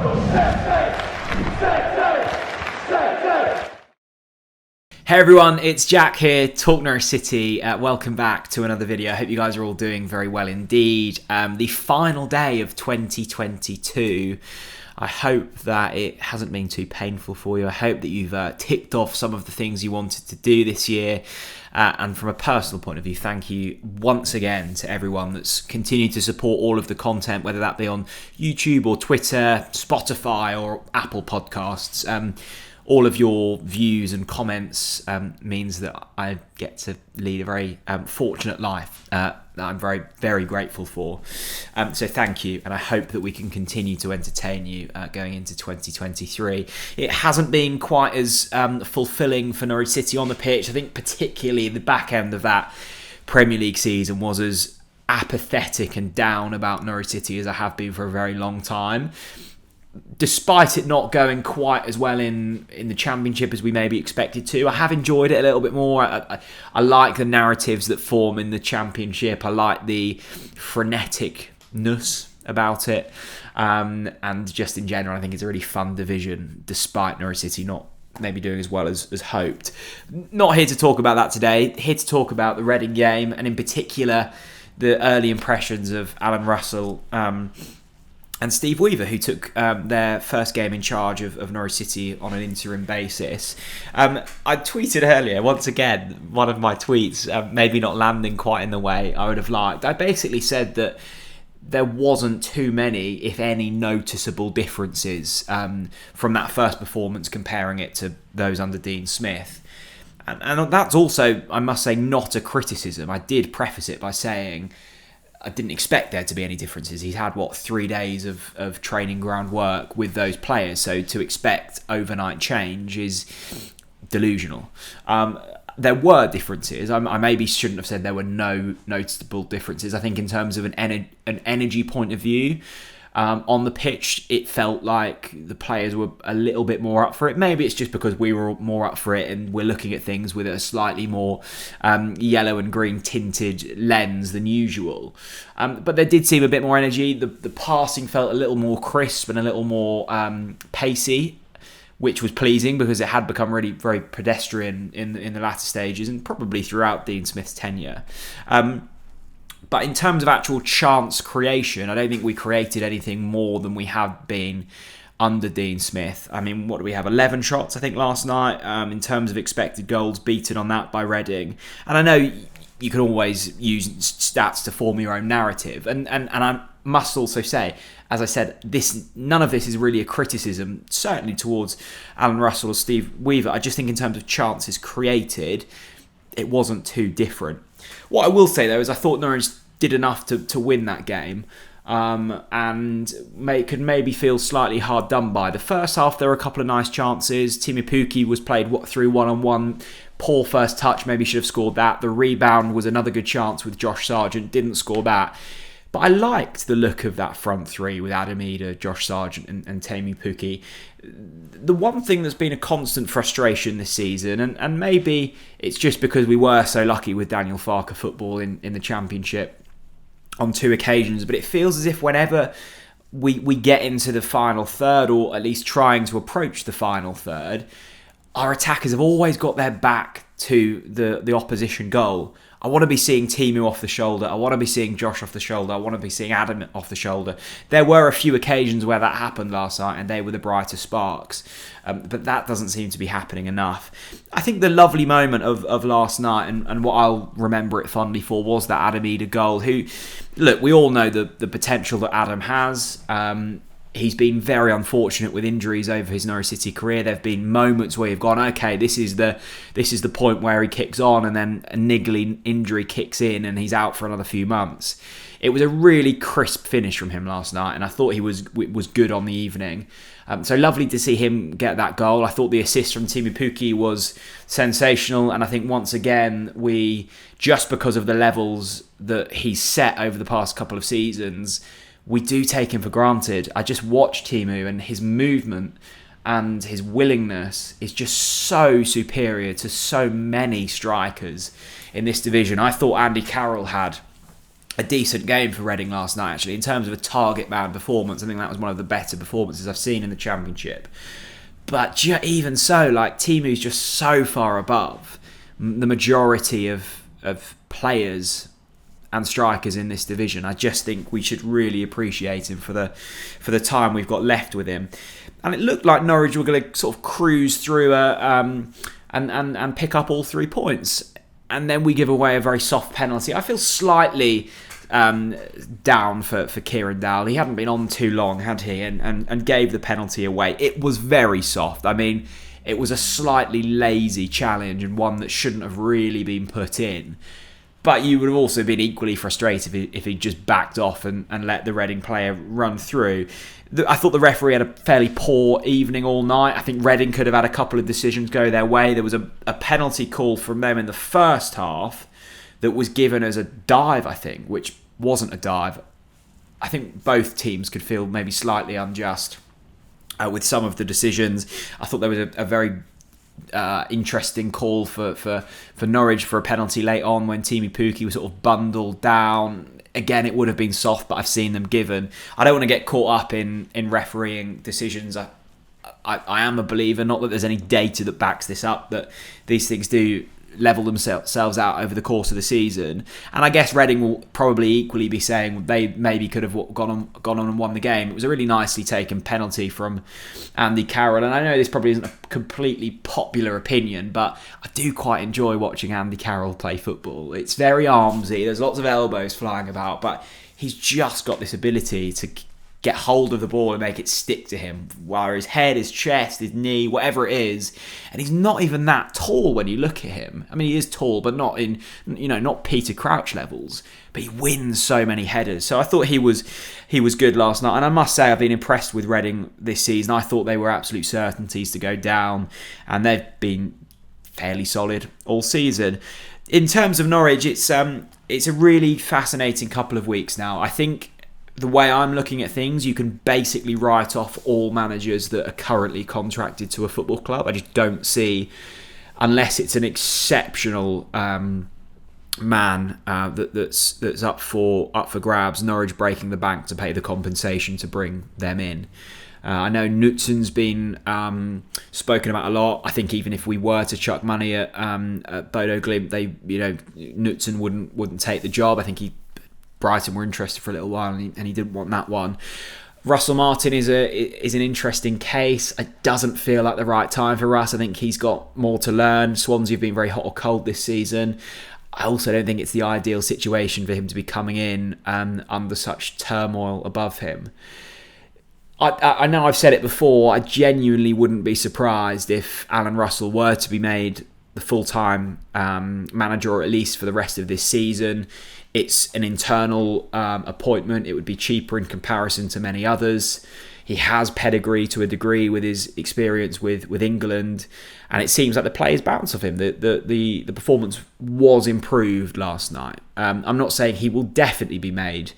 Hey everyone, it's Jack here, TalkNorwichCity. Welcome back to another video. I hope you guys are all doing very well indeed. The final day of 2022. I hope that it hasn't been too painful for you. I hope that you've ticked off some of the things you wanted to do this year. And from a personal point of view, thank you once again to everyone that's continued to support all of the content, whether that be on YouTube or Twitter, Spotify or Apple Podcasts. All of your views and comments means that I get to lead a very fortunate life that I'm very, very grateful for. So thank you, and I hope that we can continue to entertain you going into 2023. It hasn't been quite as fulfilling for Norwich City on the pitch. I think particularly the back end of that Premier League season was as apathetic and down about Norwich City as I have been for a very long time. Despite it not going quite as well in the Championship as we maybe expected to, I have enjoyed it a little bit more. I like the narratives that form in the Championship. I like the freneticness about it. And just in general, I think it's a really fun division, despite Norwich City not maybe doing as well as hoped. Not here to talk about that today. Here to talk about the Reading game, and in particular, the early impressions of Allan Russell and Steve Weaver, who took their first game in charge of Norwich City on an interim basis. I tweeted earlier, once again, one of my tweets maybe not landing quite in the way I would have liked. I basically said that there wasn't too many, if any, noticeable differences from that first performance comparing it to those under Dean Smith. And that's also, I must say, not a criticism. I did preface it by saying I didn't expect there to be any differences. He's had, 3 days of training ground work with those players, so to expect overnight change is delusional. There were differences. I maybe shouldn't have said there were no noticeable differences. I think in terms of an energy point of view, on the pitch, it felt like the players were a little bit more up for it. Maybe it's just because we were more up for it and we're looking at things with a slightly more yellow and green tinted lens than usual. But there did seem a bit more energy. The passing felt a little more crisp and a little more pacey, which was pleasing because it had become really very pedestrian in the latter stages and probably throughout Dean Smith's tenure. But in terms of actual chance creation, I don't think we created anything more than we have been under Dean Smith. I mean, what do we have? 11 shots, I think, last night. In terms of expected goals, beaten on that by Reading. And I know you can always use stats to form your own narrative. And I must also say, as I said, none of this is really a criticism, certainly towards Allan Russell or Steve Weaver. I just think in terms of chances created, it wasn't too different. What I will say, though, is I thought Norwich did enough to win that game and could maybe feel slightly hard done by. The first half, there were a couple of nice chances. Teemu Pukki was played through one-on-one. Poor first touch, maybe should have scored that. The rebound was another good chance with Josh Sargent, didn't score that. But I liked the look of that front three with Adam Idah, Josh Sargent and Teemu Pukki. The one thing that's been a constant frustration this season, and maybe it's just because we were so lucky with Daniel Farke football in the Championship on 2 occasions, but it feels as if whenever we get into the final third, or at least trying to approach the final third, our attackers have always got their back to the opposition goal. I want to be seeing Teemu off the shoulder. I want to be seeing Josh off the shoulder. I want to be seeing Adam off the shoulder. There were a few occasions where that happened last night, and they were the brighter sparks. But that doesn't seem to be happening enough. I think the lovely moment of last night, and what I'll remember it fondly for, was that Adam Idah goal. Who, look, we all know the potential that Adam has. He's been very unfortunate with injuries over his Norwich City career. There have been moments where you've gone, okay, this is the point where he kicks on, and then a niggly injury kicks in and he's out for another few months. It was a really crisp finish from him last night, and I thought he was good on the evening. So lovely to see him get that goal. I thought the assist from Teemu Pukki was sensational, and I think once again we, just because of the levels that he's set over the past couple of seasons, we do take him for granted. I just watched Teemu, and his movement and his willingness is just so superior to so many strikers in this division. I thought Andy Carroll had a decent game for Reading last night, actually. In terms of a target man performance, I think that was one of the better performances I've seen in the Championship. But even so, like, Timu's just so far above the majority of players and strikers in this division. I just think we should really appreciate him for the time we've got left with him. And it looked like Norwich were going to sort of cruise through and pick up all 3 points. And then we give away a very soft penalty. I feel slightly down for Kieran Dowell. He hadn't been on too long, had he? And gave the penalty away. It was very soft. I mean, it was a slightly lazy challenge and one that shouldn't have really been put in. But you would have also been equally frustrated if he just backed off and let the Reading player run through. I thought the referee had a fairly poor evening all night. I think Reading could have had a couple of decisions go their way. There was a penalty call from them in the first half that was given as a dive, I think, which wasn't a dive. I think both teams could feel maybe slightly unjust with some of the decisions. I thought there was a very interesting call for Norwich for a penalty late on when Timu Pukki was sort of bundled down. Again, it would have been soft, but I've seen them given. I don't want to get caught up in refereeing decisions. I am a believer, not that there's any data that backs this up, that these things do level themselves out over the course of the season. And I guess Reading will probably equally be saying they maybe could have gone on and won the game. It was a really nicely taken penalty from Andy Carroll, and I know this probably isn't a completely popular opinion, but I do quite enjoy watching Andy Carroll play football. It's very armsy, there's lots of elbows flying about, but he's just got this ability to get hold of the ball and make it stick to him, whether his head, his chest, his knee, whatever it is. And he's not even that tall when you look at him. I mean, he is tall, but not in, not Peter Crouch levels. But he wins so many headers. So I thought he was good last night. And I must say, I've been impressed with Reading this season. I thought they were absolute certainties to go down, and they've been fairly solid all season. In terms of Norwich, it's a really fascinating couple of weeks now. I think the way I'm looking at things, you can basically write off all managers that are currently contracted to a football club. I just don't see, unless it's an exceptional man that's up for grabs, Norwich breaking the bank to pay the compensation to bring them in. I know Knutsen's been spoken about a lot. I think even if we were to chuck money at Bodo Glimt, Knutsen wouldn't take the job. I think Brighton were interested for a little while, and he didn't want that one. Russell Martin is an interesting case. It doesn't feel like the right time for Russ. I think he's got more to learn. Swansea have been very hot or cold this season. I also don't think it's the ideal situation for him to be coming in under such turmoil above him. I know I've said it before, I genuinely wouldn't be surprised if Allan Russell were to be made the full-time manager, or at least for the rest of this season. It's an internal appointment. It would be cheaper in comparison to many others. He has pedigree to a degree with his experience with England, and it seems like the players bounce off him. The performance was improved last night. I'm not saying he will definitely be made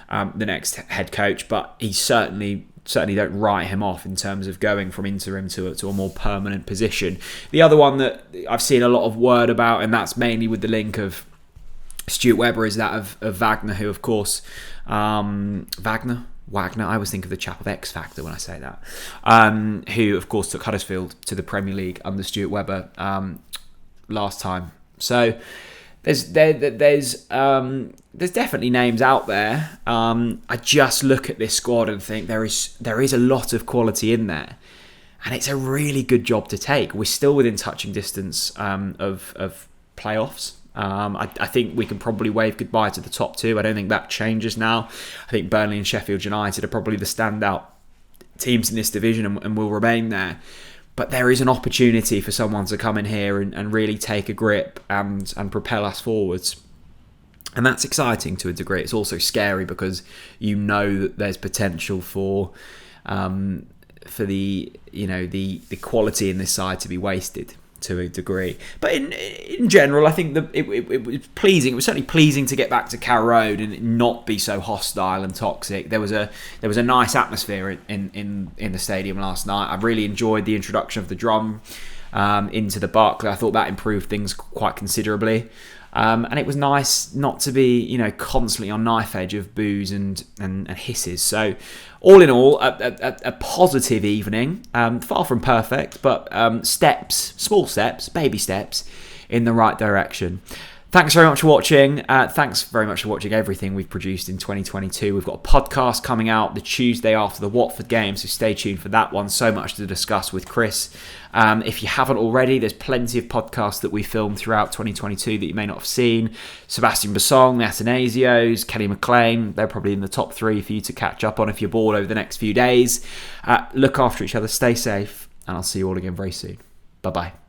the next head coach, but he certainly don't write him off in terms of going from interim to a more permanent position. The other one that I've seen a lot of word about, and that's mainly with the link of Stuart Webber, is that of Wagner, who of course Wagner, I always think of the chap of X Factor when I say that, who of course took Huddersfield to the Premier League under Stuart Webber last time. So there's definitely names out there. I just look at this squad and think there is a lot of quality in there, and it's a really good job to take. We're still within touching distance of playoffs. I think we can probably wave goodbye to the top two. I don't think that changes now. I think Burnley and Sheffield United are probably the standout teams in this division and will remain there. But there is an opportunity for someone to come in here and really take a grip and propel us forwards. And that's exciting to a degree. It's also scary because you know that there's potential for the quality in this side to be wasted to a degree. But in general, I think it was pleasing. It was certainly pleasing to get back to Carrow Road and not be so hostile and toxic. There was a nice atmosphere in the stadium last night. I really enjoyed the introduction of the drum into the Barclay. I thought that improved things quite considerably. And it was nice not to be, constantly on knife edge of boos and hisses. So all in all, a positive evening. Far from perfect, but small steps, baby steps in the right direction. Thanks very much for watching. Thanks very much for watching everything we've produced in 2022. We've got a podcast coming out the Tuesday after the Watford game, so stay tuned for that one. So much to discuss with Chris. If you haven't already, there's plenty of podcasts that we filmed throughout 2022 that you may not have seen. Sebastian Bassong, the Atanasios, Kenny McLean, they're probably in the top 3 for you to catch up on if you're bored over the next few days. Look after each other, stay safe, and I'll see you all again very soon. Bye-bye.